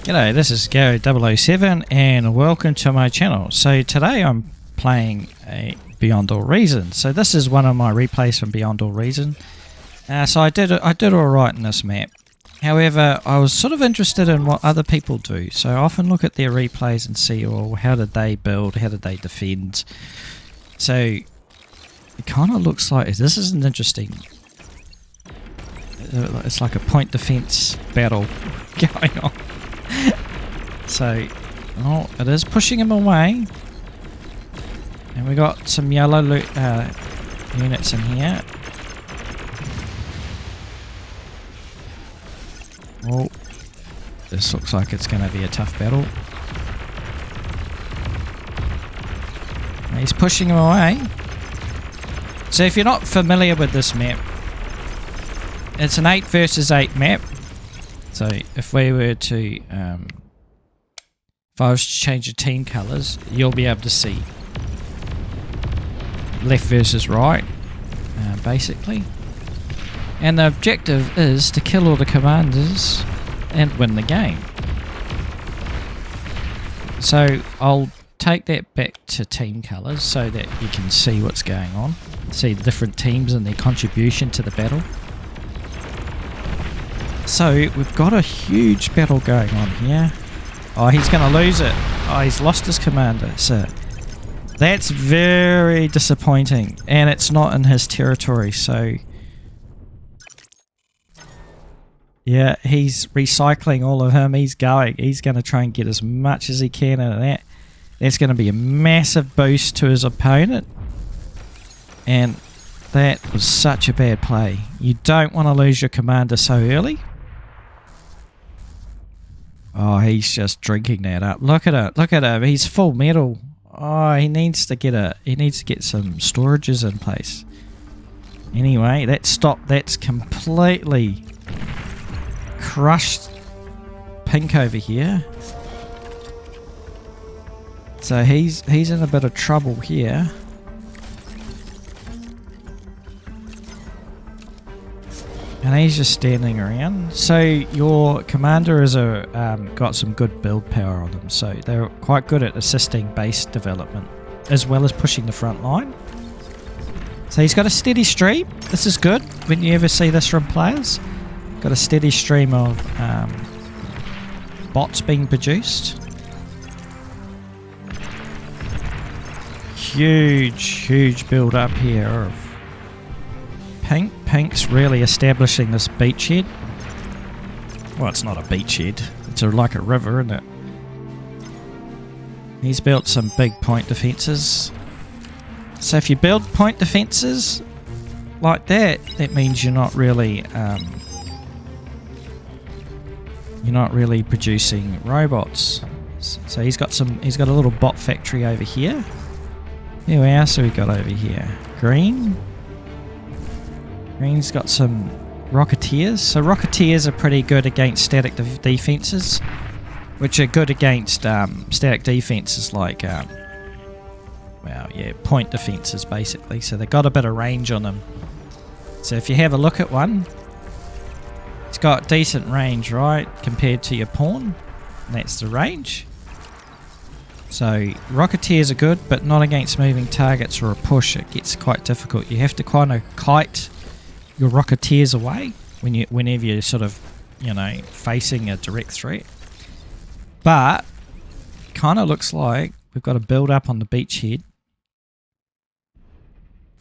G'day, this is Gary007 and welcome to my channel. So today I'm playing a Beyond All Reason. So this is one of my replays from Beyond All Reason. So I did alright in this map. However, I was sort of interested in what other people do. So I often look at their replays and see, well, how did they build, how did they defend. So it kind of looks like this is an interesting... It's like a point defense battle going on. So, oh, it is pushing him away. And we got some yellow units in here. Oh, this looks like it's going to be a tough battle. He's pushing him away. So if you're not familiar with this map, it's an 8 versus 8 map. So if we were to, if I was to change the team colours, you'll be able to see left versus right, basically. And the objective is to kill all the commanders and win the game. So I'll take that back to team colours so that you can see what's going on. See the different teams and their contribution to the battle. So we've got a huge battle going on here. Oh, he's going to lose it. Oh, he's lost his commander. So that's very disappointing. And it's not in his territory. So yeah, he's recycling all of him. He's going to try and get as much as he can out of that. That's going to be a massive boost to his opponent. And that was such a bad play. You don't want to lose your commander so early. Oh, he's just drinking that up. Look at it. Look at him. He's full metal. Oh, he needs to get some storages in place. Anyway, that's completely crushed pink over here. So he's in a bit of trouble here. And he's just standing around. So your commander is got some good build power on them. So they're quite good at assisting base development as well as pushing the front line. So he's got a steady stream. This is good when you ever see this from players. Got a steady stream of bots being produced. Huge build up here of Pink's really establishing this beachhead. Well, it's not a beachhead. It's like a river, isn't it? He's built some big point defences. So if you build point defences like that, that means you're not really producing robots. So he's got a little bot factory over here. Here we are. So we got over here Green's got some Rocketeers. So Rocketeers are pretty good against static defences, which are good against static defences like, point defences basically. So they've got a bit of range on them. So if you have a look at one, it's got decent range, right, compared to your pawn. And that's the range. So Rocketeers are good, but not against moving targets or a push. It gets quite difficult. You have to kind of kite your Rocketeers away whenever you're sort of, facing a direct threat. But kind of looks like we've got a build up on the beachhead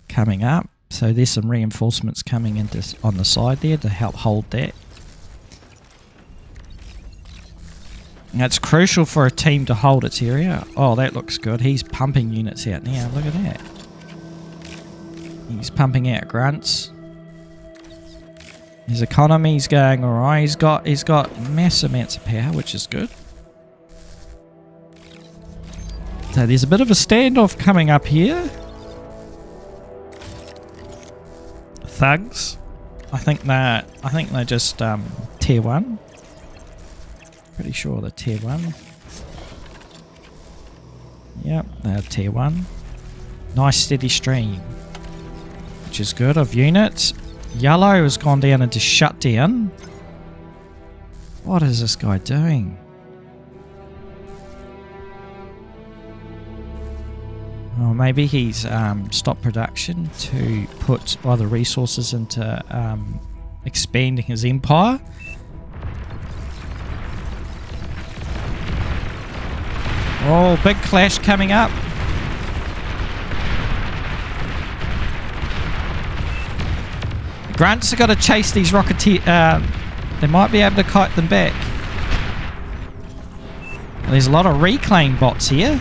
coming up. So there's some reinforcements coming into on the side there to help hold that. Now it's crucial for a team to hold its area. Oh, that looks good. He's pumping units out now. Look at that. He's pumping out grunts. His economy's going alright. He's got massive amounts of power, which is good. So there's a bit of a standoff coming up here. Thugs. I think they're just tier 1. Pretty sure they're tier 1. Yep, they're tier 1. Nice steady stream, which is good, of units. Yellow has gone down into shutdown. What is this guy doing? maybe he's stopped production to put other resources into expanding his empire. Oh, big clash coming up. The grunts have got to chase these rocketeers. They might be able to kite them back. There's a lot of reclaim bots here.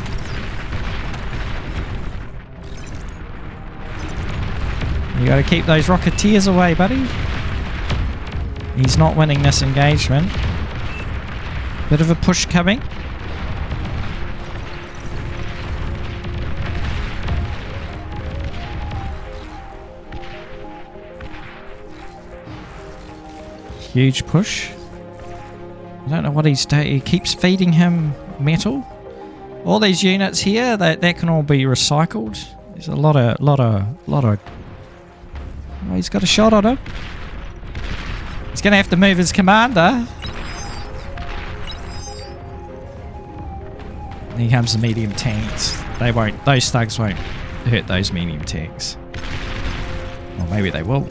You got to keep those rocketeers away, buddy. He's not winning this engagement. Bit of a push coming. Huge push. I don't know what he's doing. He keeps feeding him metal. All these units here, that can all be recycled. There's a lot of. Oh, he's got a shot on him. He's going to have to move his commander. And here comes the medium tanks. They won't. Those thugs won't hurt those medium tanks. Or maybe they will.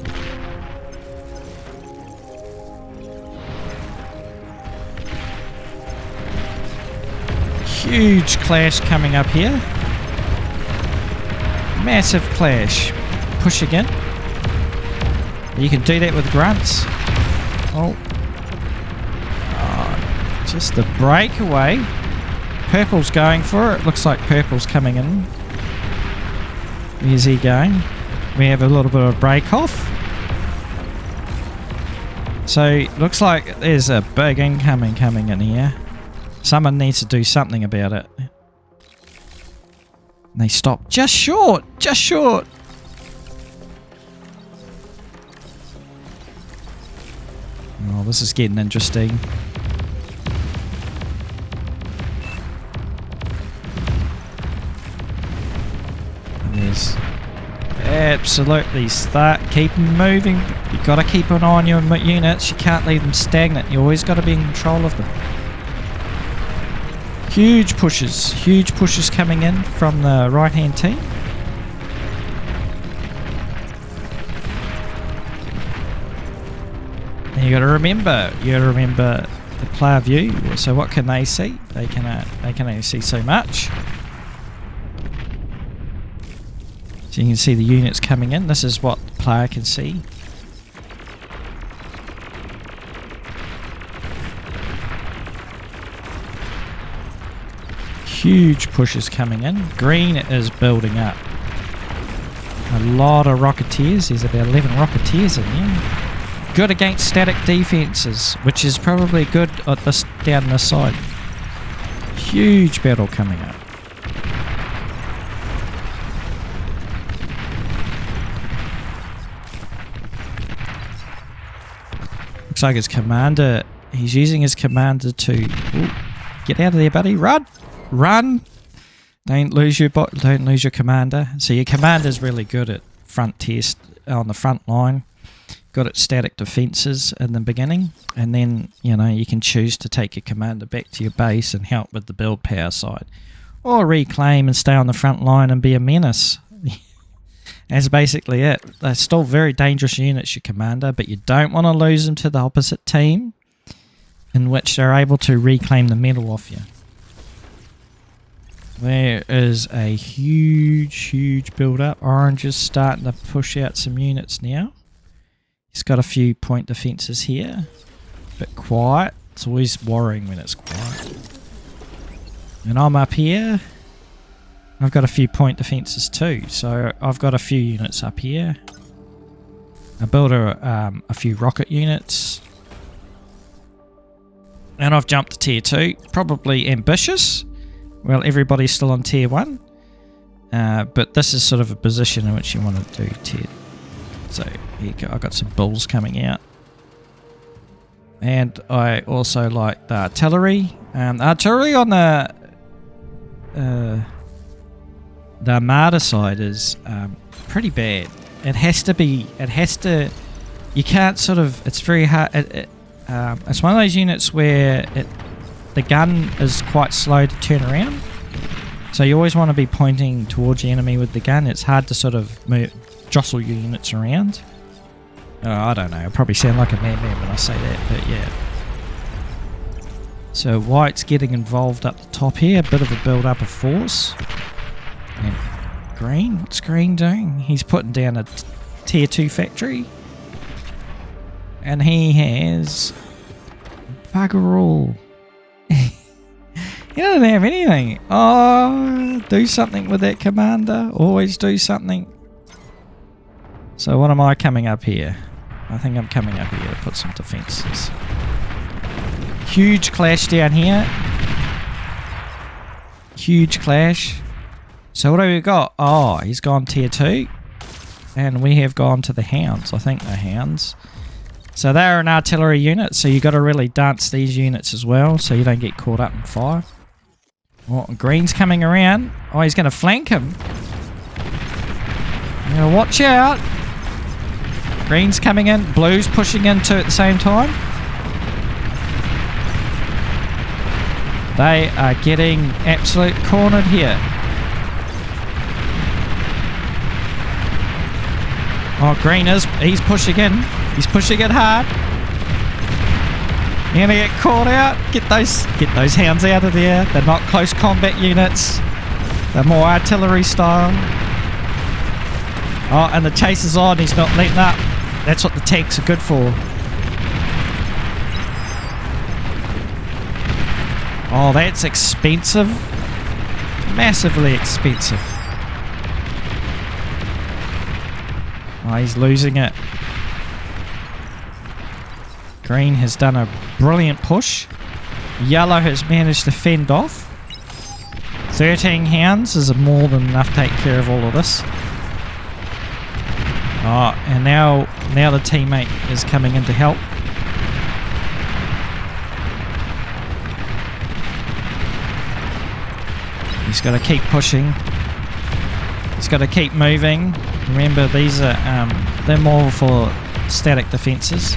Huge clash coming up here. Massive clash. Push again. You can do that with grunts. Oh. Just the breakaway. Purple's going for it. Looks like Purple's coming in. Where's he going? We have a little bit of break off. So looks like there's a big incoming coming in here. Someone needs to do something about it. And they stop just short. Just short. Oh, this is getting interesting. And there's absolutely keep them moving. You've got to keep an eye on your units. You can't leave them stagnant. You always got to be in control of them. Huge pushes coming in from the right-hand team. And you got to remember the player view. So what can they see? They can only see so much. So you can see the units coming in. This is what the player can see. Huge pushes coming in. Green is building up. A lot of Rocketeers. There's about 11 Rocketeers in there. Good against static defenses, which is probably good at this down this side. Huge battle coming up. Looks like his commander. He's using his commander to get out of there, buddy. Run! Run! Don't lose your commander. So your commander's really good at front test on the front line. Good at static defenses in the beginning, and then you can choose to take your commander back to your base and help with the build power side, or reclaim and stay on the front line and be a menace. That's basically it. They're still very dangerous units, your commander, but you don't want to lose them to the opposite team, in which they're able to reclaim the metal off you. There is a huge build up. Orange is starting to push out some units now. He's got a few point defences here. Bit quiet. It's always worrying when it's quiet. And I'm up here. I've got a few point defences too. So I've got a few units up here. I built a few rocket units. And I've jumped to tier 2. Probably ambitious. Well, everybody's still on tier 1. But this is sort of a position in which you want to do tier. So here you go. I've got some bulls coming out. And I also like the artillery. Artillery on the Armada side is pretty bad. It has to, you can't sort of, it's very hard. It's one of those units where the gun is quite slow to turn around. So you always want to be pointing towards the enemy with the gun. It's hard to sort of jostle your units around. I don't know, I probably sound like a madman when I say that, but yeah. So white's getting involved up the top here, a bit of a build up of force. And green, what's green doing? He's putting down a tier 2 factory. And he has bugger all. He doesn't have anything. Oh, do something with that commander. Always do something. So what am I coming up here? I think I'm coming up here to put some defences. Huge clash down here. Huge clash. So what have we got? Oh, he's gone tier 2. And we have gone to the hounds. I think they're hounds. So they're an artillery unit, so you got to really dance these units as well, so you don't get caught up in fire. Oh, green's coming around. Oh, he's going to flank him. Now watch out. Green's coming in. Blue's pushing in too at the same time. They are getting absolute cornered here. Oh, green he's pushing in. He's pushing it hard. You're gonna get caught out. Get those hounds out of there. They're not close combat units. They're more artillery style. Oh, and the chase is on. He's not letting up. That's what the tanks are good for. Oh, that's expensive. Massively expensive. Oh, he's losing it. Green has done a brilliant push. Yellow has managed to fend off. 13 hounds is more than enough to take care of all of this. Oh, and now the teammate is coming in to help. He's got to keep pushing. He's got to keep moving. Remember, these are they're more for static defences.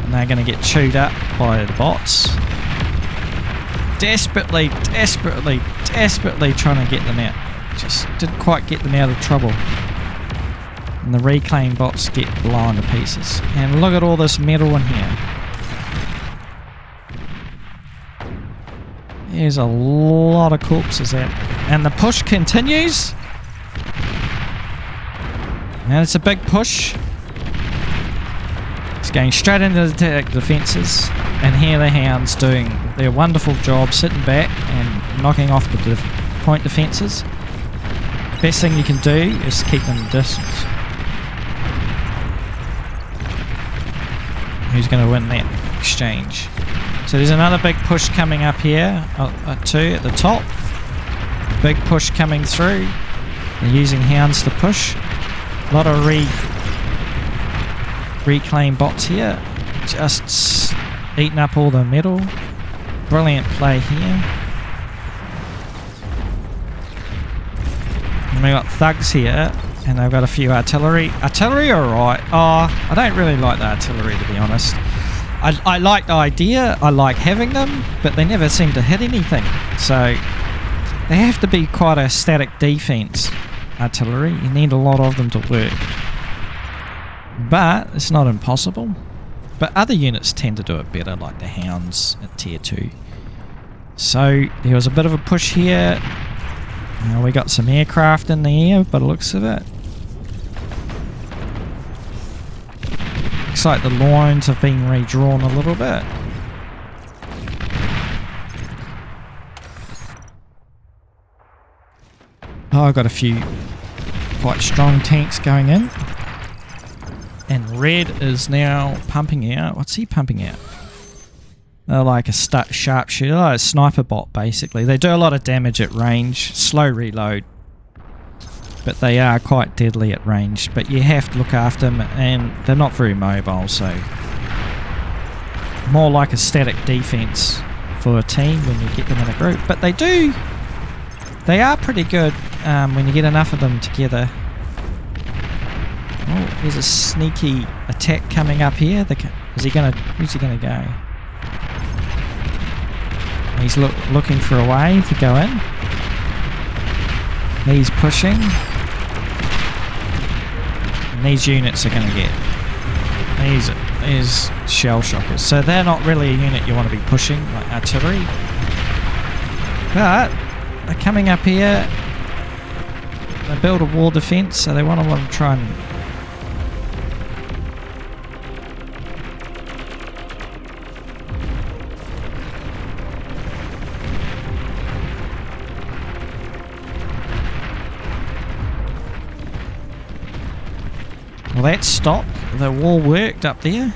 And they're going to get chewed up by the bots. Desperately trying to get them out. Just didn't quite get them out of trouble. And the reclaim bots get blown to pieces. And look at all this metal in here. There's a lot of corpses out. And the push continues. And it's a big push. It's going straight into the defences. And here the hounds doing their wonderful job, sitting back and knocking off the point defences. Best thing you can do is keep them distance. Who's going to win that exchange? So there's another big push coming up here, too, at the top. Big push coming through. They're using hounds to push. A lot of reclaim bots here. Just eating up all the metal. Brilliant play here. And we got thugs here, and they've got a few artillery. Artillery are alright. Oh, I don't really like the artillery, to be honest. I like the idea, I like having them, but they never seem to hit anything. So they have to be quite a static defense, artillery. You need a lot of them to work. But it's not impossible. But other units tend to do it better, like the hounds at tier 2. So there was a bit of a push here. Now we got some aircraft in the air by the looks of it. Looks like the lines have been redrawn a little bit. Oh, I've got a few quite strong tanks going in. And red is now pumping out. What's he pumping out? They're like a sharpshooter, like a sniper bot basically. They do a lot of damage at range, slow reload. But they are quite deadly at range. But you have to look after them, and they're not very mobile, so more like a static defense for a team when you get them in a group. But they are pretty good when you get enough of them together. Oh, there's a sneaky attack coming up here. Who's he gonna go? He's looking for a way to go in. He's pushing. And these units are going to get... These shell shockers. So they're not really a unit you want to be pushing, like artillery. But they're coming up here. They build a wall defense, so they want to try and... Well, that stopped. The wall worked up there,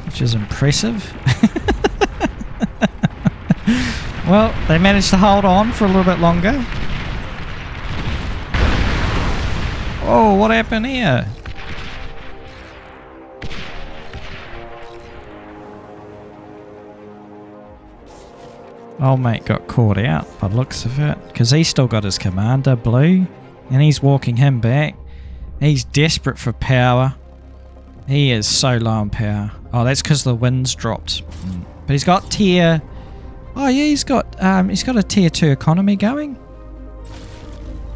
which is impressive. Well, they managed to hold on for a little bit longer. Oh, what happened here? Old mate got caught out by the looks of it, because he's still got his commander, Blue, and he's walking him back. He's desperate for power. He is so low on power. Oh, that's because the wind's dropped. But he's got tier... Oh yeah, he's got a tier 2 economy going.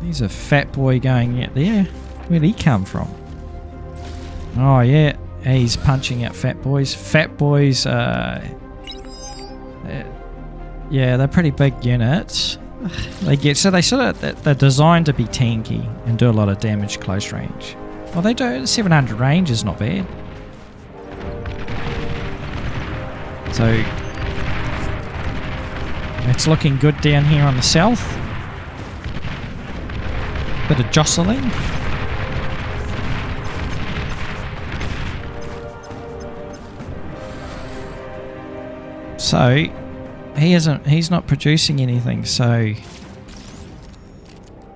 He's a fat boy going out there. Where'd he come from? Oh yeah, he's punching out fat boys. Fat boys, yeah, they're pretty big units. They're designed to be tanky and do a lot of damage close range. Well, they do. 700 range is not bad. So it's looking good down here on the south. Bit of jostling. So he's not producing anything, so...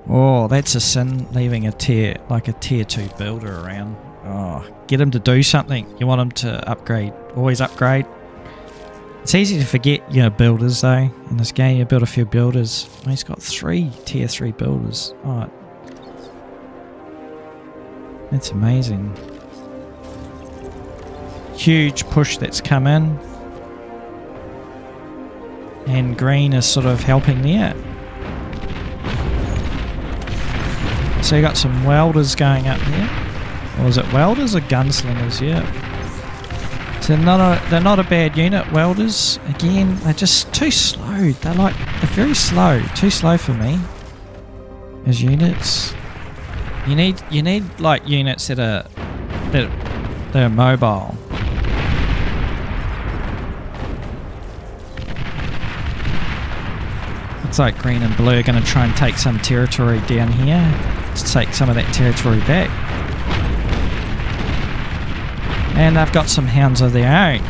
Oh, that's a sin, leaving a tier 2 builder around. Oh, get him to do something. You want him to upgrade. Always upgrade. It's easy to forget, builders though. In this game, you build a few builders. Oh, he's got 3 tier 3 builders. Oh, that's amazing. Huge push that's come in. And green is sort of helping there. So you got some welders going up there. Or is it welders or gunslingers? Yeah. So they're not a bad unit, welders. Again, they're just too slow. They're very slow. Too slow for me as units. You need like units that are mobile. Looks like green and blue are going to try and take some territory down here. To take some of that territory back. And they've got some hounds of their own.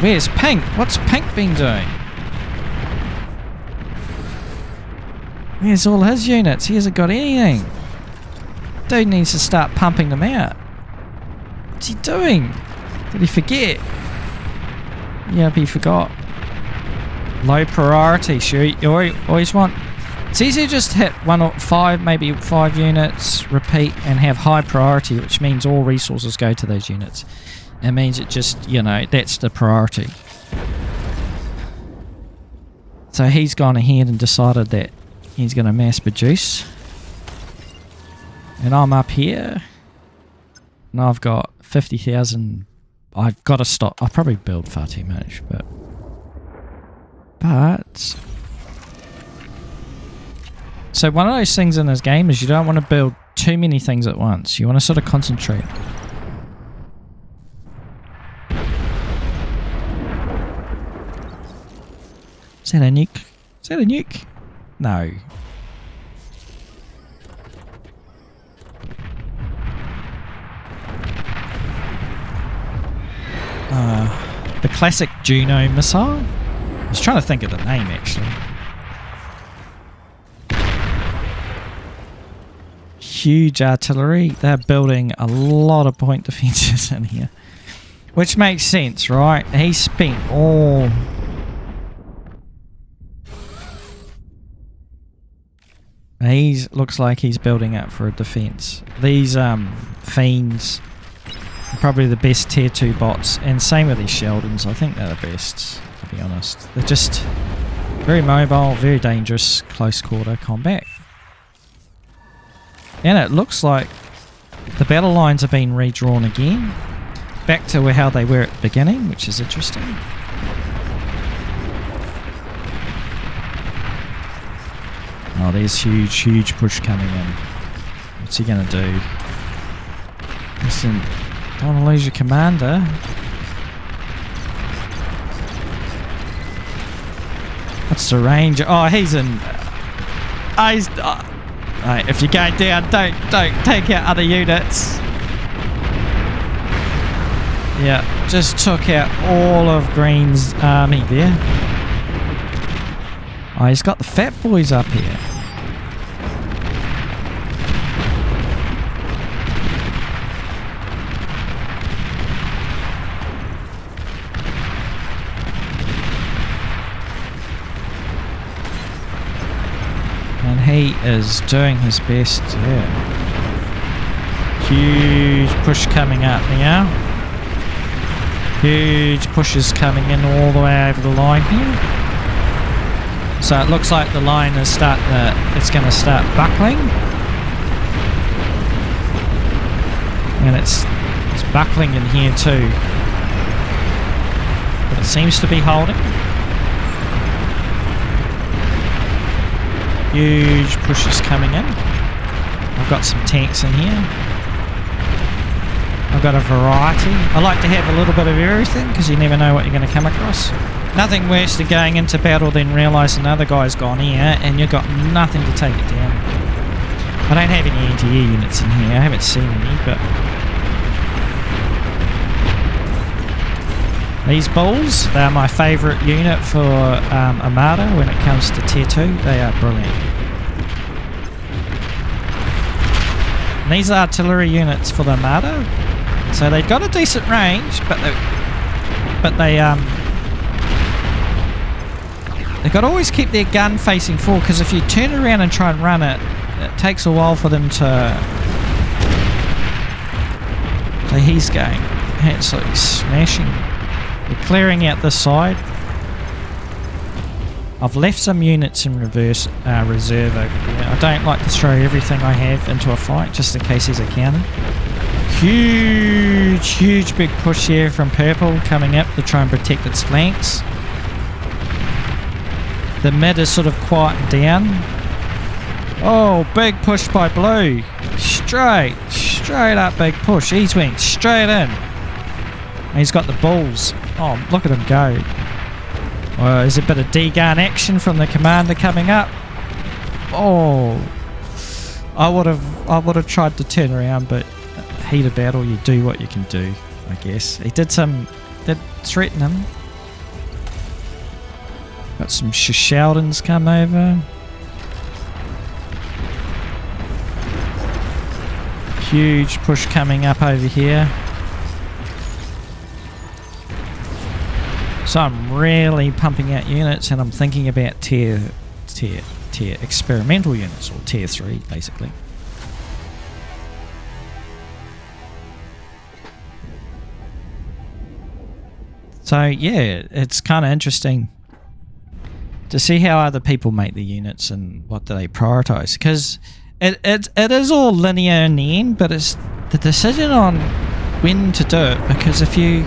Where's Pink? What's Pink been doing? Where's all his units? He hasn't got anything. Dude needs to start pumping them out. What's he doing? Did he forget? Yep, he forgot. Low priority. Sure, you always want... It's easy to just hit 1 or 5, maybe 5 units, repeat, and have high priority, which means all resources go to those units. It means it just, that's the priority. So he's gone ahead and decided that he's going to mass produce. And I'm up here. And I've got 50,000. I've got to stop. I'll probably build far too much, but... So one of those things in this game is you don't want to build too many things at once. You want to sort of concentrate. Is that a nuke? Is that a nuke? No. The classic Juno missile? I was trying to think of the name actually. Huge artillery. They're building a lot of point defences in here. Which makes sense, right? He spent all... Looks like he's building up for a defence. These fiends Probably the best tier 2 bots, and same with these Sheldons. I think they're the best, to be honest. They're just very mobile, very dangerous, close quarter combat. And it looks like the battle lines have been redrawn again, back to how they were at the beginning, which is interesting. Oh, there's huge push coming in. What's he going to do? Listen, don't want to lose your commander. What's the range? Oh, he's in... Right, if you're going down, don't take out other units. Yeah, just took out all of Green's army there. Oh, he's got the fat boys up here. And he is doing his best, yeah. Huge push coming up now. Huge pushes coming in all the way over the line here. So it looks like the line is it's going to start buckling. And it's buckling in here too. But it seems to be holding. Huge pushes coming in. I've got some tanks in here. I've got a variety. I like to have a little bit of everything because you never know what you're going to come across. Nothing worse than going into battle then realising another guy's gone here and you've got nothing to take it down. I don't have any anti-air units in here. I haven't seen any, but... These bulls, they are my favourite unit for Armada when it comes to tier 2. They are brilliant. And these are artillery units for the Armada. So they've got a decent range, but they've got to always keep their gun facing forward, because if you turn around and try and run it, it takes a while for them to... So he's going absolutely smashing. They're clearing out this side. I've left some units in reserve over there. I don't like to throw everything I have into a fight, just in case there's a counter. Huge big push here from purple coming up to try and protect its flanks. The mid is sort of quieting down. Oh, big push by blue. Straight up big push. He's went straight in. And he's got the bulls. Oh, look at him go. Oh, there's a bit of D-gun action from the commander coming up. Oh, I would have tried to turn around, but heat of battle, you do what you can do, I guess. He did threaten him. Got some Sheldons come over. Huge push coming up over here. So I'm really pumping out units, and I'm thinking about tier experimental units, or tier 3 basically. So yeah, it's kind of interesting to see how other people make the units and what do they prioritize, because it is all linear in the end, but it's the decision on when to do it, because if you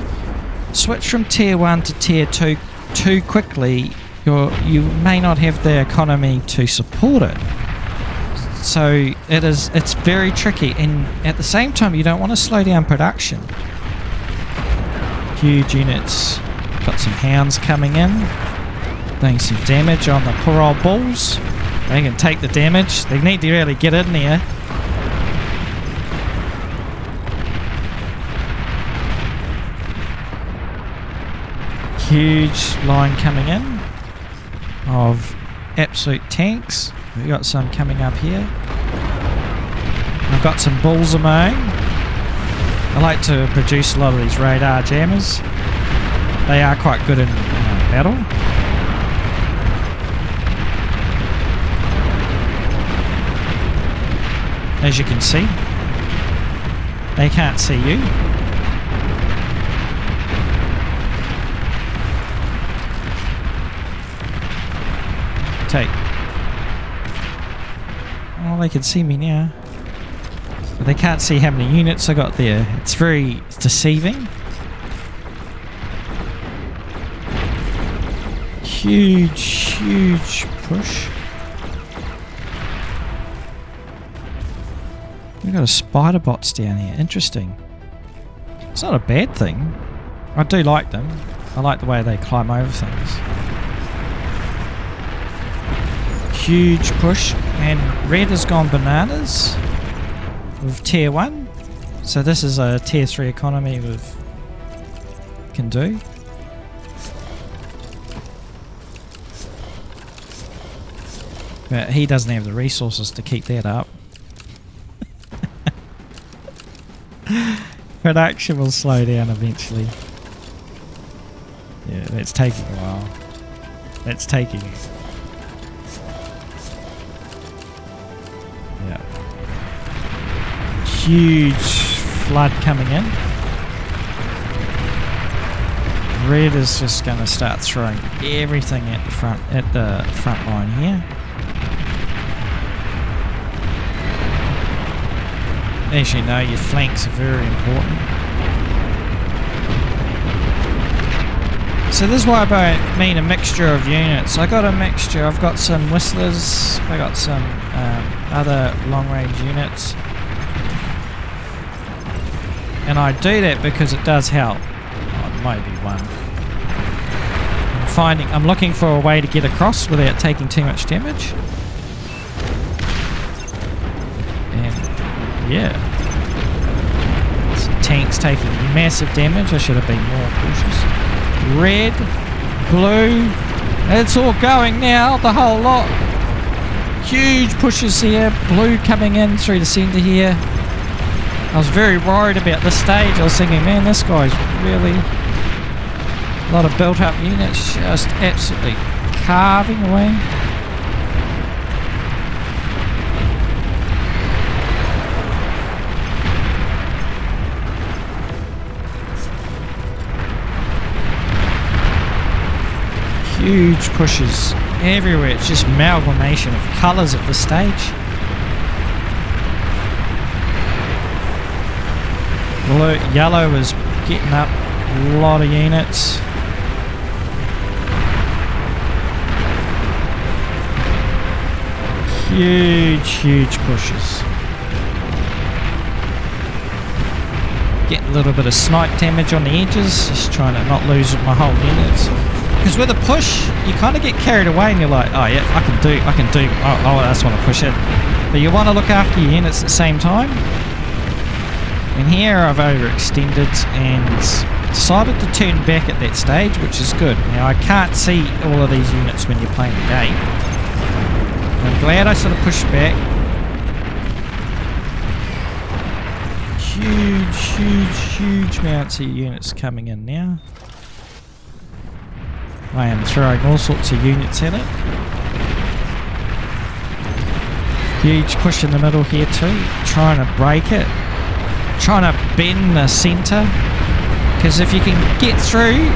switch from tier 1 to tier 2 too quickly, you may not have the economy to support it. So it's very tricky, and at the same time you don't want to slow down production. Huge units. Got some hounds coming in, doing some damage on the poor old bulls. They can take the damage. They need to really get in there. Huge line coming in of absolute tanks. We've got some coming up here. I've got some bulls of my own. I like to produce a lot of these radar jammers. They are quite good in battle. As you can see, they can't see you. take... Oh, they can see me now. But they can't see how many units I got there. It's very deceiving. Huge push. We've got a spider bots down here. Interesting. It's not a bad thing. I do like them. I like the way they climb over things. Huge push. And red has gone bananas with tier 1. So this is a tier 3 economy with can do. But he doesn't have the resources to keep that up. Production will slow down eventually. Yeah, that's taking a while. That's taking... Yeah. Huge flood coming in. Red is just going to start throwing everything at the front line here. As you know, your flanks are very important. So this is why I mean a mixture of units. I got a mixture. I've got some whistlers. I got some other long-range units. And I do that because it does help. Oh, maybe one. I'm looking for a way to get across without taking too much damage. Yeah. Tank's taking massive damage. I should have been more cautious. Red, blue, it's all going now, the whole lot. Huge pushes here. Blue coming in through the centre here. I was very worried about this stage. I was thinking, man, this guy's really... A lot of built up units just absolutely carving away. Huge pushes everywhere. It's just amalgamation of colours at this stage. Yellow is getting up a lot of units. Huge pushes. Get a little bit of snipe damage on the edges, just trying to not lose my whole units. Because with a push, you kind of get carried away and you're like, oh yeah, I can do, oh I just want to push it. But you want to look after your units at the same time. And here I've overextended and decided to turn back at that stage, which is good. Now I can't see all of these units when you're playing the game. I'm glad I sort of pushed back. Huge amounts of units coming in now. I am throwing all sorts of units at it. Huge push in the middle here too. Trying to break it. Trying to bend the centre. Because if you can get through,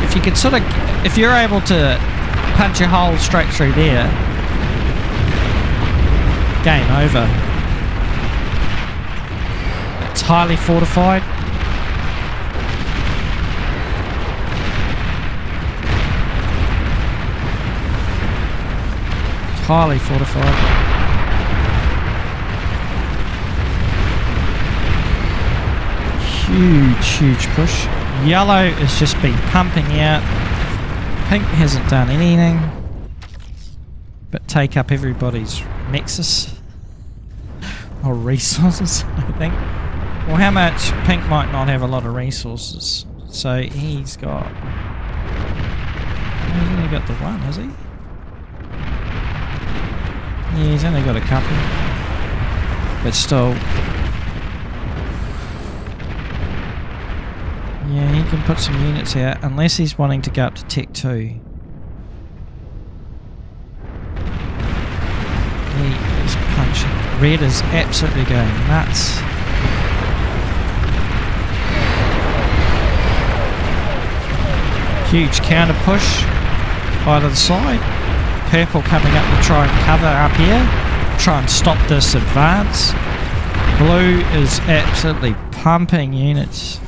if you're able to punch a hole straight through there, game over. It's highly fortified. Highly fortified. Huge push. Yellow has just been pumping out. Pink hasn't done anything but take up everybody's nexus or resources, I think. Well, how much? Pink might not have a lot of resources, so he's got... He's only got the one, has he? Yeah, he's only got a couple. But still... Yeah, he can put some units out, unless he's wanting to go up to Tech 2. He is punching. Red is absolutely going nuts. Huge counter push either side. purple coming up to try and cover up here, try and stop this advance. Blue is absolutely pumping units.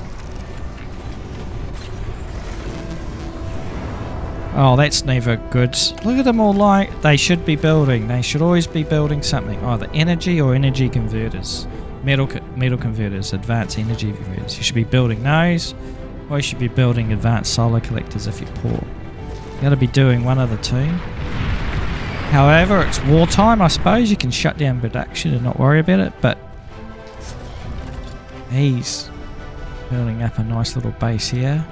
Oh, that's never good. Look at them all like they should be building. They should always be building something. Either energy or energy converters. Metal converters, advanced energy converters. You should be building those, or you should be building advanced solar collectors if you're poor. You got to be doing one of the two. However, it's wartime, I suppose. You can shut down production and not worry about it, but he's building up a nice little base here.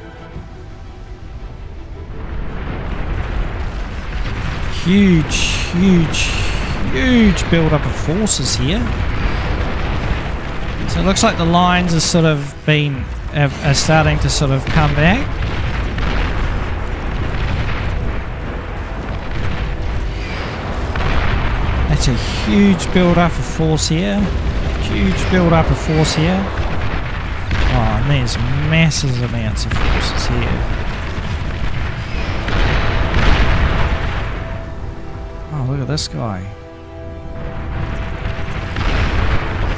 Huge build up of forces here. So it looks like the lines are sort of are starting to sort of come back. That's a huge build up of force here. Huge build up of force here. Oh, and there's massive amounts of forces here. Oh, look at this guy.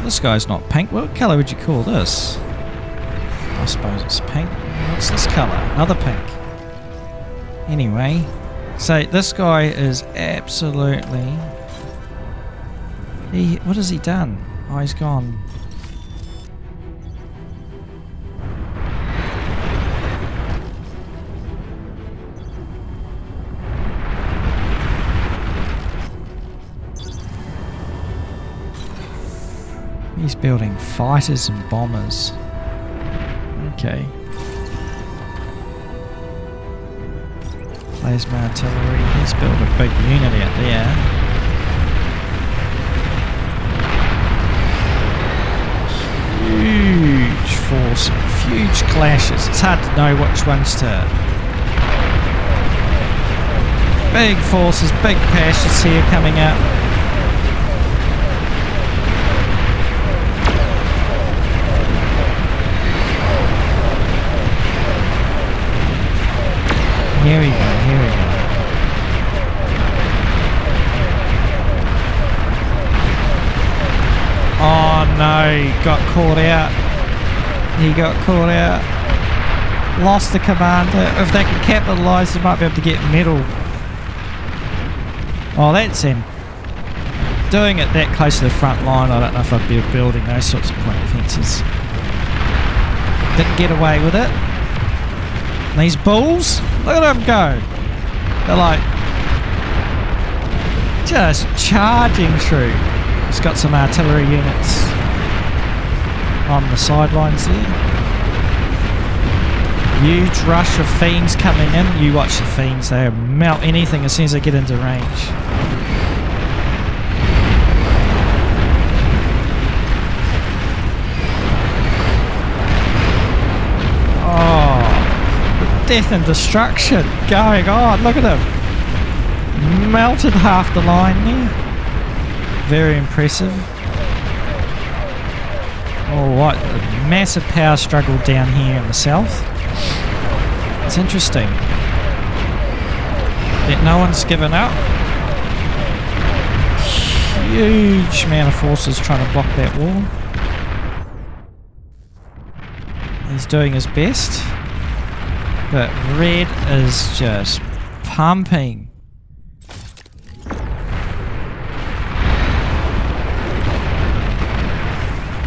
This guy's not pink. What colour would you call this? I suppose it's pink. What's this colour? Another pink. Anyway, so this guy is absolutely... what has he done? Oh, he's gone... He's building fighters and bombers. Okay. Plasma artillery. He's built a big unit out there. Huge force, huge clashes. It's hard to know which ones to... Big forces, big clashes here coming up. Here we go, here we go. Oh no, he got caught out. He got caught out. Lost the commander. If they can capitalise, they might be able to get medal. Oh, that's him. Doing it that close to the front line, I don't know if I'd be building those sorts of point defences. Didn't get away with it. And these bulls, look at them go. They're like just charging through. It's got some artillery units on the sidelines there. Huge rush of fiends coming in. You watch the fiends, they melt anything as soon as they get into range. Death and destruction going on. Look at them. Melted half the line there. Very impressive. Alright, a massive power struggle down here in the south. It's interesting that no one's given up. Huge amount of forces trying to block that wall. He's doing his best. But red is just pumping.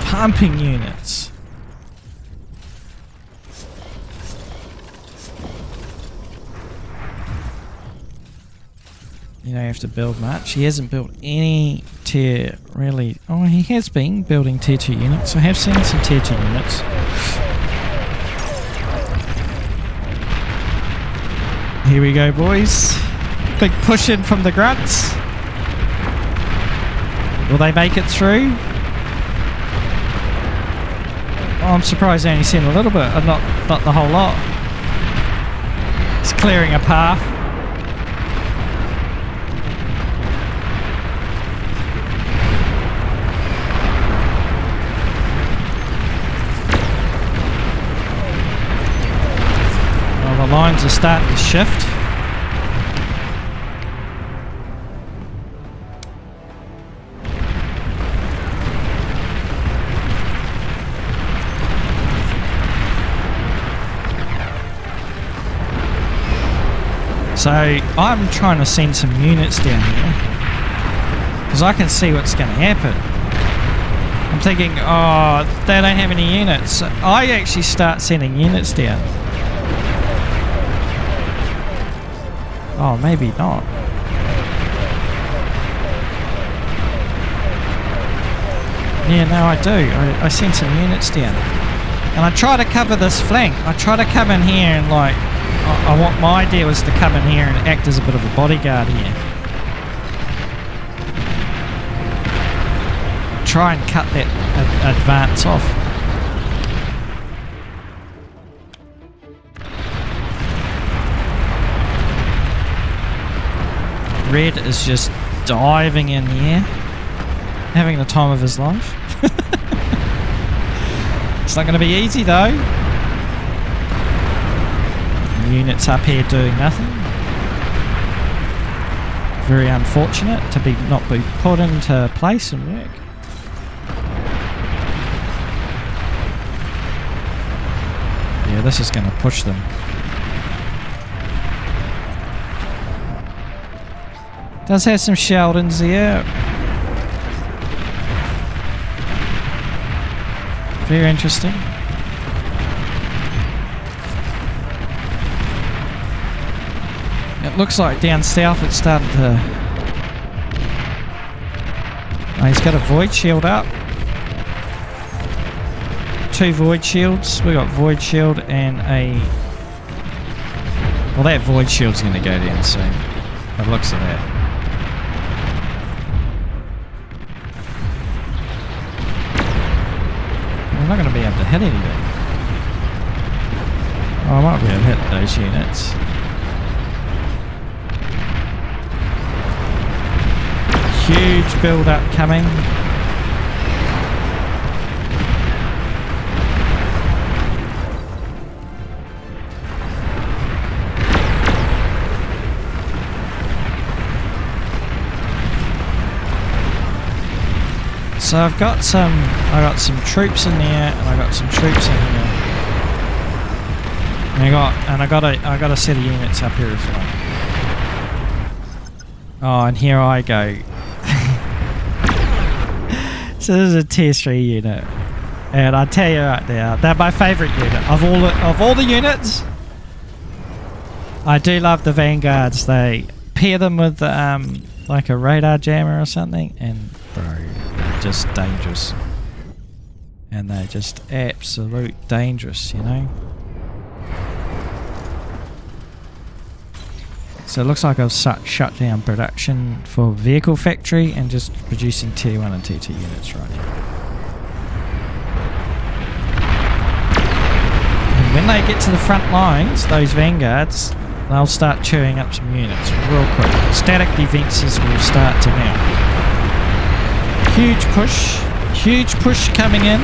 Pumping units. You don't have to build much. He hasn't built any tier really. Oh, he has been building tier 2 units. I have seen some tier 2 units. Here we go, boys. Big push in from the grunts. Will they make it through? Oh, I'm surprised they only seen a little bit, not the whole lot. It's clearing a path. Well, the lines are starting to shift. So I'm trying to send some units down here because I can see what's going to happen. I'm thinking, oh, they don't have any units. So I actually start sending units down. Oh, maybe not. Yeah, no, I do. I send some units down. And I try to cover this flank. I try to come in here and like, my idea was to come in here and act as a bit of a bodyguard here. Try and cut that advance off. Red is just diving in here, having the time of his life. It's not going to be easy though. Units up here doing nothing. Very unfortunate to not be put into place and work. Yeah, this is going to push them. Does have some Sheldons there. Very interesting. It looks like down south it's starting to... Oh, he's got a void shield up. 2 void shields. We got void shield and a... Well, that void shield's going to go down soon. By the looks of that. I'm not going to be able to hit anything. Oh, I might be able to hit those units. Huge build up coming. So I got some troops in there, and I got some troops in here, and I got a set of units up here as well. Oh, and here I go. So this is a tier 3 unit, and I tell you right now, they're my favourite unit of all the units. I do love the vanguards. They pair them with like a radar jammer or something, and bro. Just dangerous, and they're just absolute dangerous, you know. So it looks like I've shut down production for vehicle factory and just producing tier 1 and tier 2 units right now. And when they get to the front lines, those vanguards, they'll start chewing up some units real quick. Static defences will start to mount. Huge push coming in.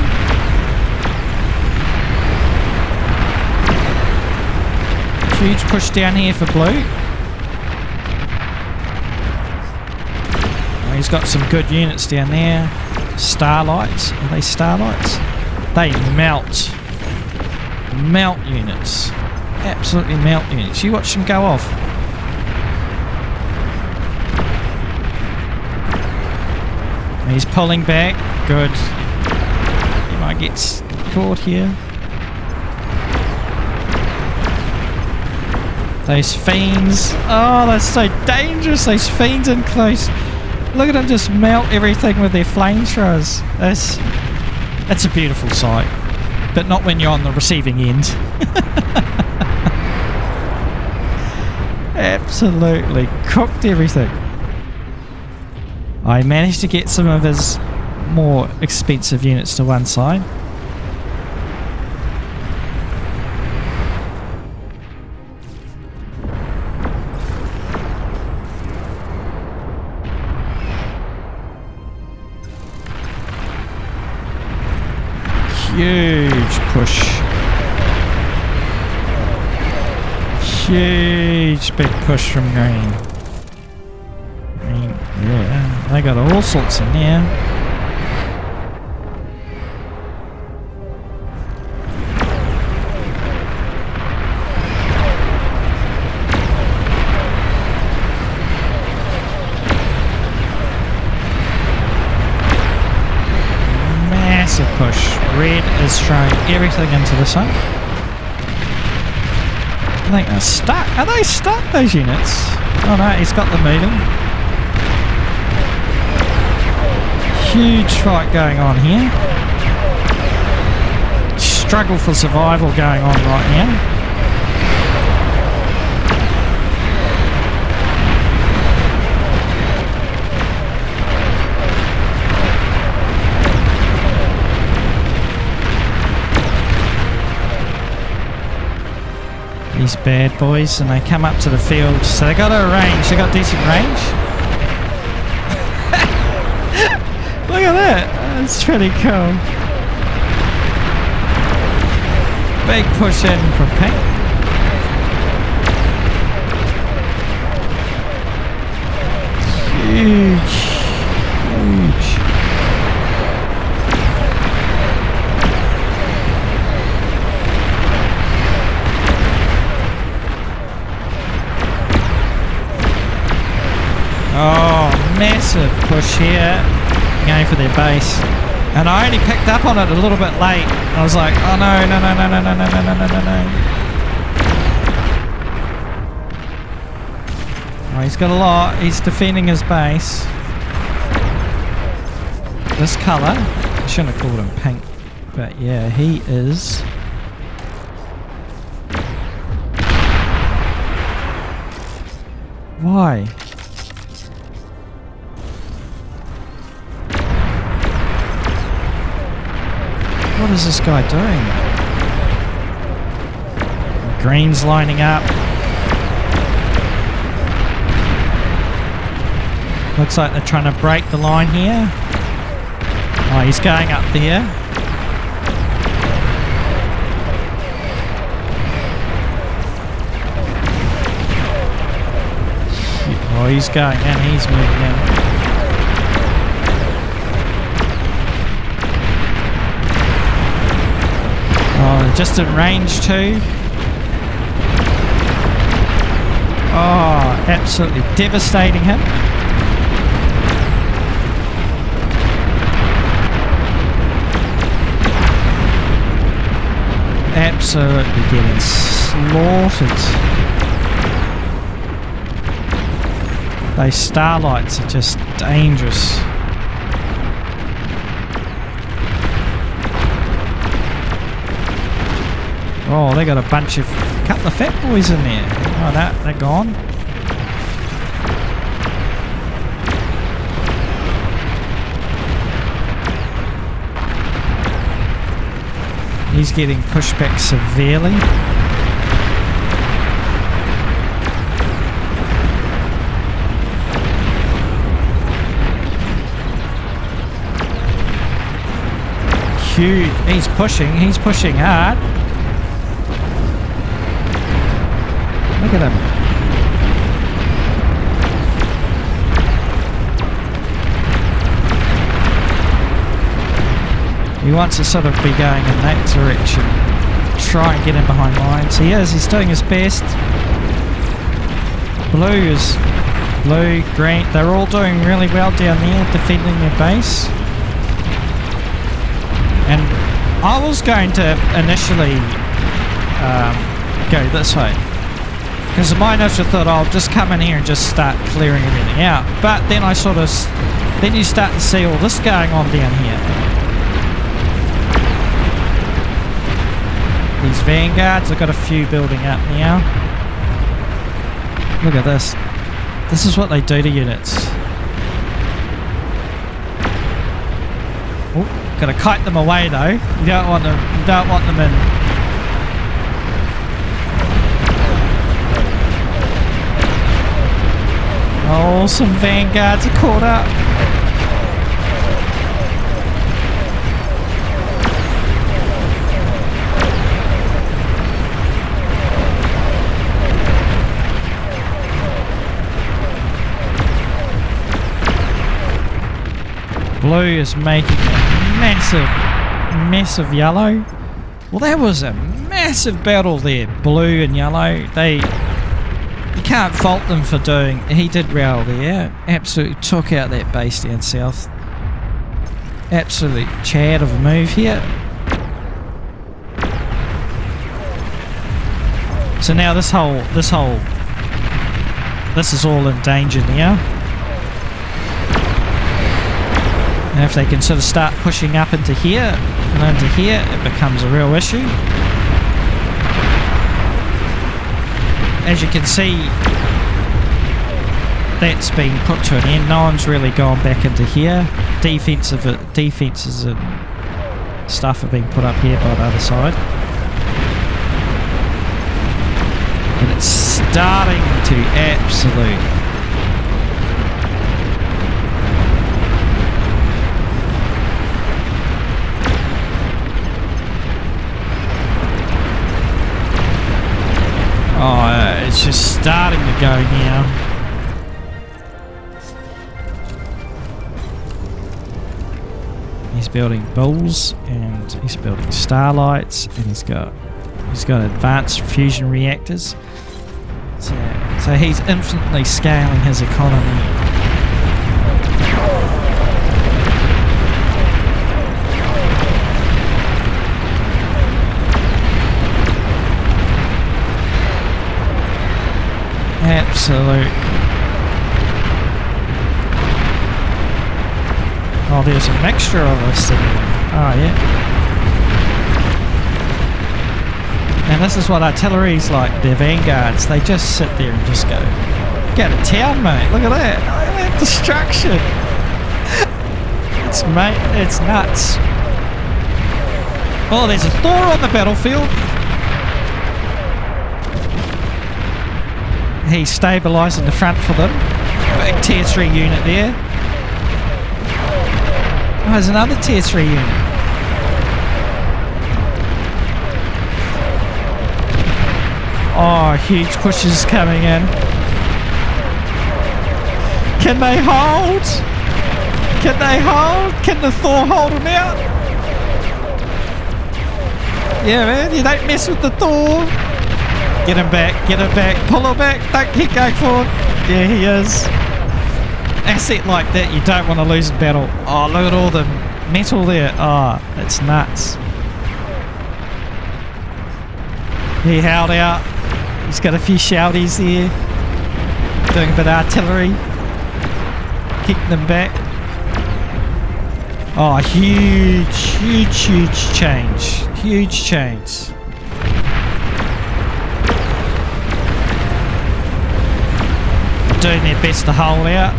Huge push down here for blue. Oh, he's got some good units down there. Starlights, are they starlights? They melt units. Absolutely melt units. You watch them go off. He's pulling back. Good. He might get caught here. Those fiends. Oh, that's so dangerous. Those fiends in close. Look at them just melt everything with their flamethrowers. That's a beautiful sight. But not when you're on the receiving end. Absolutely cooked everything. I managed to get some of his more expensive units to one side. Huge push. Huge big push from green. Yeah, they got all sorts in there. push. Red is throwing everything into this one. I think they're stuck. Are they stuck, those units? Oh no, he's got them moving. Huge fight going on here. Struggle for survival going on right now. These bad boys, and they come up to the field, so they got a range. They got decent range. Look at that! That's pretty cool. Big push in from Pink. Huge, huge. Oh, massive push here, going for their base. And I only picked up on it a little bit late. I was like, oh no, no, no, no, no, no, no, no, no, no, no. Oh, he's got a lot. He's defending his base. This colour, I shouldn't have called him pink, but yeah, he is. Why? What is this guy doing? Green's lining up. Looks like they're trying to break the line here. Oh, he's going up there. Oh, he's going in, he's moving in. Oh, just in range too. Oh, absolutely devastating him. Absolutely getting slaughtered. Those starlights are just dangerous. Oh, they got a bunch of couple of fat boys in there. Oh, they're gone. He's getting pushed back severely. Huge. He's pushing hard. Look at him. He wants to sort of be going in that direction. Try and get him behind lines. He is. He's doing his best. Blue, green. They're all doing really well down there, defending their base. And I was going to initially go this way. Because my initial thought, I'll just come in here and just start clearing everything out. But then I sort of... Then you start to see all this going on down here. These vanguards, I've got a few building up now. Look at this. This is what they do to units. Oh, gotta kite them away though. You don't want them in. Oh, some vanguards are caught up. Blue is making a massive yellow. Well, that was a massive battle there, blue and yellow. You can't fault them for doing. He did well there. Absolutely took out that base down south. Absolutely Chad of a move here. So now this is all in danger now. And if they can sort of start pushing up into here and into here, it becomes a real issue. As you can see, that's been put to an end. No one's really gone back into here. Defenses and stuff have been put up here by the other side. And it's starting to absolute. Oh, it's just starting to go now. He's building bulls and he's building starlights, and he's got advanced fusion reactors. So he's infinitely scaling his economy. Absolute. Oh, there's a mixture of us in there. Oh, yeah. And this is what artillery's like, their vanguards. They just sit there and just go to town, mate. Look at that. Look at that destruction. It's nuts. Oh, there's a Thor on the battlefield. He's stabilising the front for them. Big tier 3 unit there. Oh, there's another tier 3 unit. Oh, huge pushes coming in. Can they hold? Can they hold? Can the Thor hold them out? Yeah, man, you don't mess with the Thor. Get him back, pull him back, don't keep going forward. Yeah, he is. Asset like that, you don't want to lose in battle. Oh, look at all the metal there. Oh, it's nuts. He held out. He's got a few shouties there. Doing a bit of artillery. Keeping them back. Oh, huge change. Huge change. Doing their best to hold out.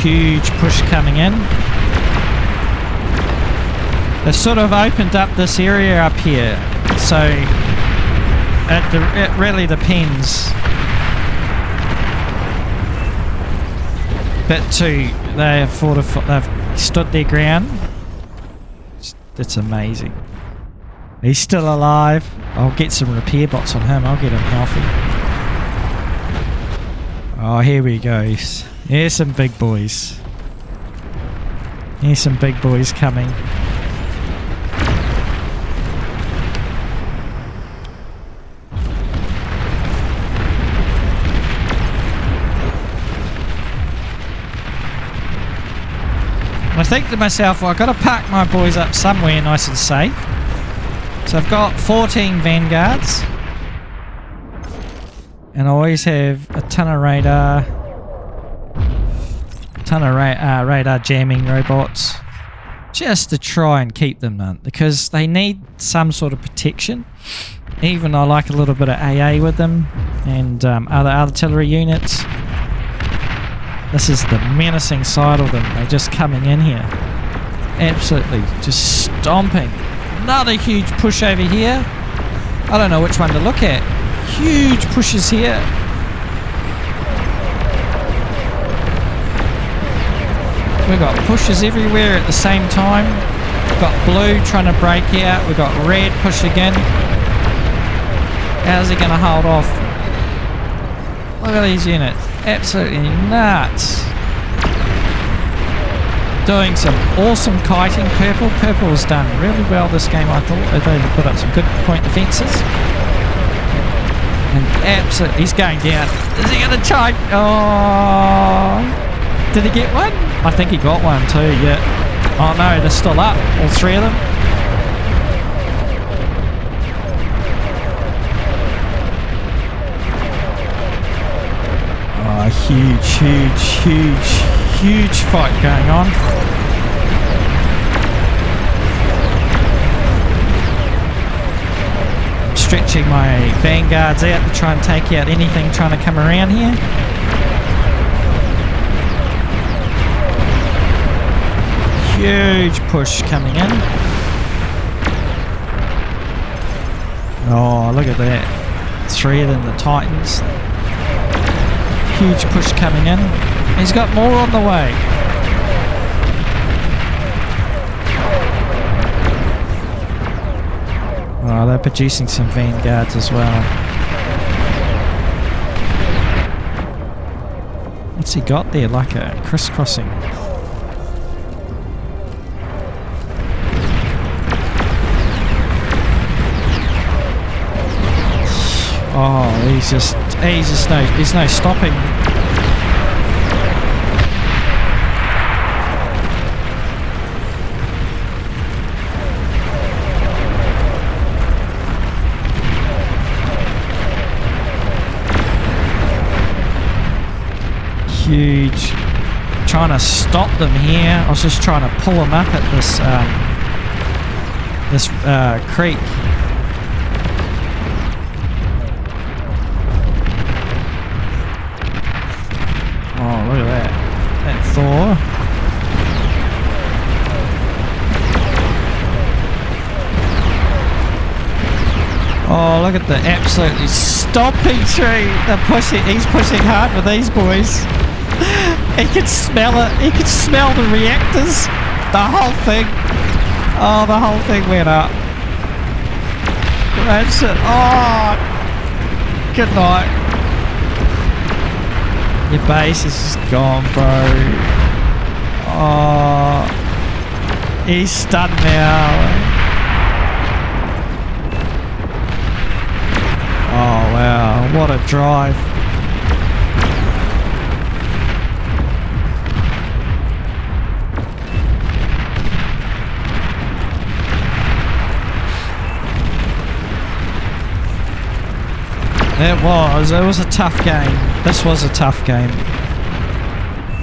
Huge push coming in. They've sort of opened up this area up here, so it really depends. Bit too, they've stood their ground. It's amazing. He's still alive. I'll get some repair bots on him. I'll get him healthy. Oh, here we go. Here's some big boys. Here's some big boys coming. I think to myself, well, I've got to park my boys up somewhere nice and safe. So I've got 14 vanguards, and I always have a ton of radar, radar jamming robots, just to try and keep them on, because they need some sort of protection. Even I like a little bit of AA with them, and other artillery units. This is the menacing side of them. They're just coming in here, absolutely just stomping. Another huge push over here. I don't know which one to look at. Huge pushes here. We've got pushes everywhere at the same time. We've got blue trying to break out. We've got red push again. How's he going to hold off? Look at these units. Absolutely nuts. Doing some awesome kiting. Purple's done really well this game, I thought. They put up some good point defences. And absolutely, he's going down. Is he going to try? Oh, did he get one? I think he got one too, yeah. Oh no, they're still up, all three of them. Oh, huge fight going on. Stretching my vanguards out to try and take out anything trying to come around here. Huge push coming in. Oh, look at that. Three of them, the Titans. Huge push coming in. He's got more on the way. Oh, they're producing some vanguards as well. What's he got there? Like a crisscrossing. Oh, there's no stopping. Huge. Trying to stop them here. I was just trying to pull them up at this creek. Oh, look at that. That Thor. Oh, look at the absolutely stomping tree. He's pushing hard with these boys. He can smell it. He can smell the reactors. The whole thing. Oh, the whole thing went up. That's it. Oh, good night. Your base is just gone, bro. Oh, he's stunned now. Oh, wow. What a drive. It was a tough game. This was a tough game.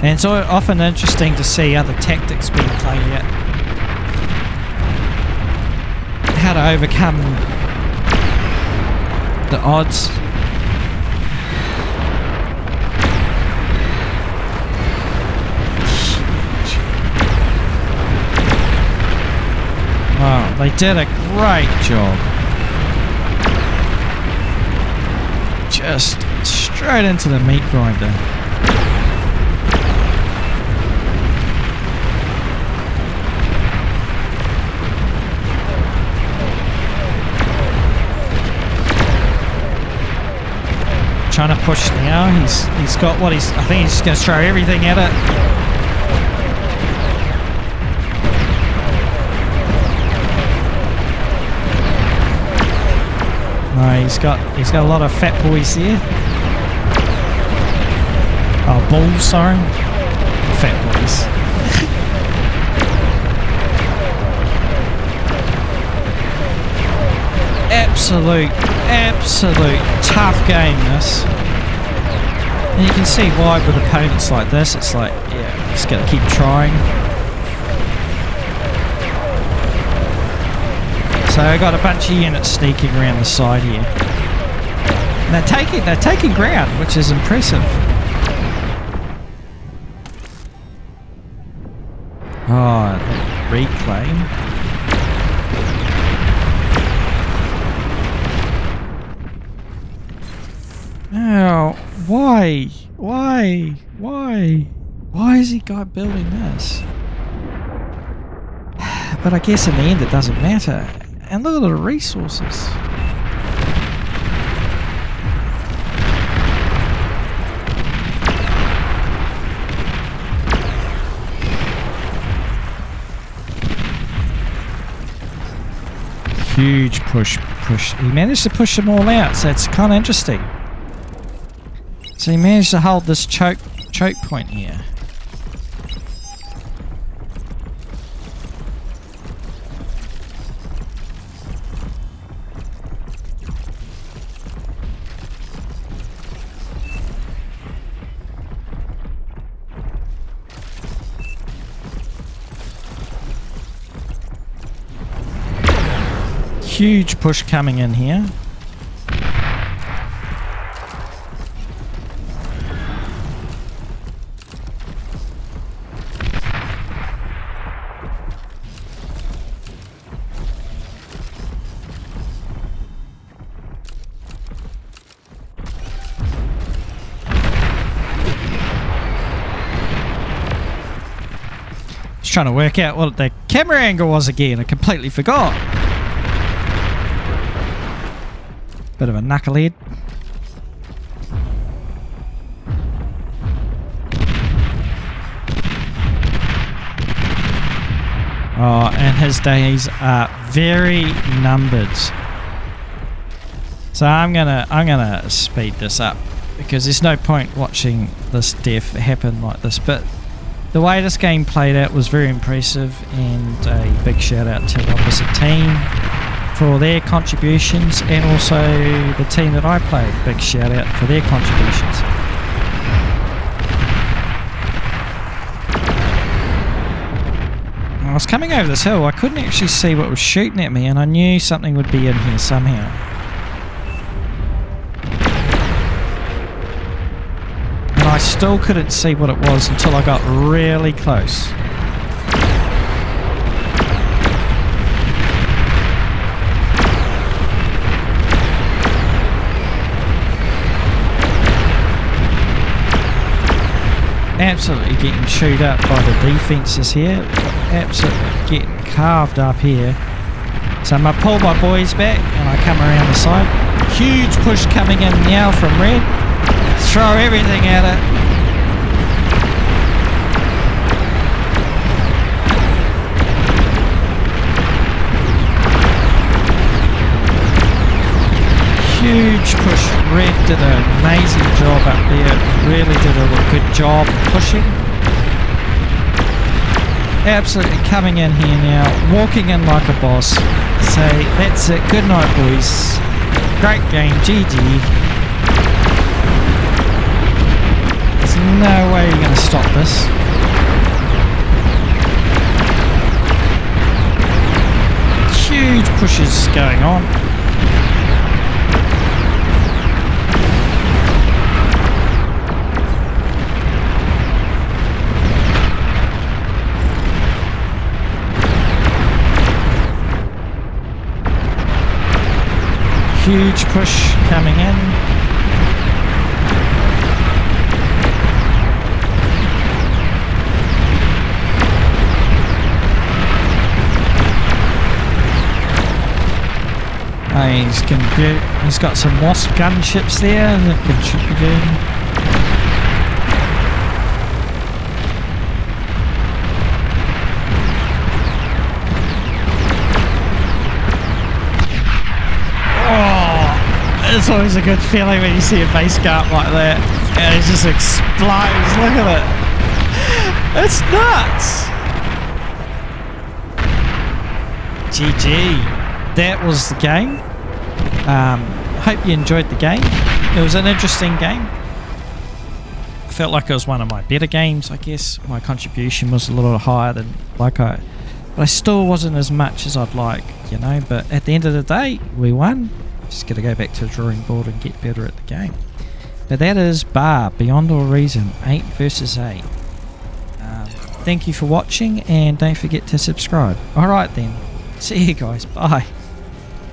And it's often interesting to see other tactics being played out. How to overcome the odds. Wow, they did a great job. Just straight into the meat grinder. Trying to push now. He's got what I think he's just going to throw everything at it. No, he's got a lot of fat boys here. Oh, bulls, sorry. Fat boys. Absolute tough game, this. And you can see why with opponents like this, it's like, yeah, just gotta keep trying. So I got a bunch of units sneaking around the side here. And they're taking ground, which is impressive. Oh, that reclaim. Oh, why? Why is he guy building this? But I guess in the end it doesn't matter. And look at the resources. huge push. He managed to push them all out, so it's kind of interesting. So he managed to hold this choke point here. Huge push coming in here. Trying to work out what the camera angle was again. I completely forgot. Bit of a knucklehead. Oh, and his days are very numbered. So I'm gonna speed this up because there's no point watching this death happen like this. But the way this game played out was very impressive, and a big shout out to the opposite team for their contributions, and also the team that I played. Big shout out for their contributions. I was coming over this hill, I couldn't actually see what was shooting at me, and I knew something would be in here somehow. I still couldn't see what it was until I got really close. Absolutely getting chewed up by the defences here. Absolutely getting carved up here. So I'm going to pull my boys back and I come around the side. Huge push coming in now from red. Throw everything at it. Huge push. Red did an amazing job up there. Really did a good job pushing. Absolutely coming in here now. Walking in like a boss. So that's it. Good night, boys. Great game. GG. No way you're going to stop this. Huge pushes going on. Huge push coming in. He's got some Wasp gunships there that contributing. Oh, it's always a good feeling when you see a base go up like that and it just explodes. Look at it. It's nuts. GG. That was the game. Hope you enjoyed the game. It was an interesting game. I felt like it was one of my better games, I guess. My contribution was a little higher than but I still wasn't as much as I'd like, you know. But at the end of the day, we won. Just got to go back to the drawing board and get better at the game. But that is Beyond All Reason, 8 versus 8. Thank you for watching, and don't forget to subscribe. Alright then. See you guys. Bye.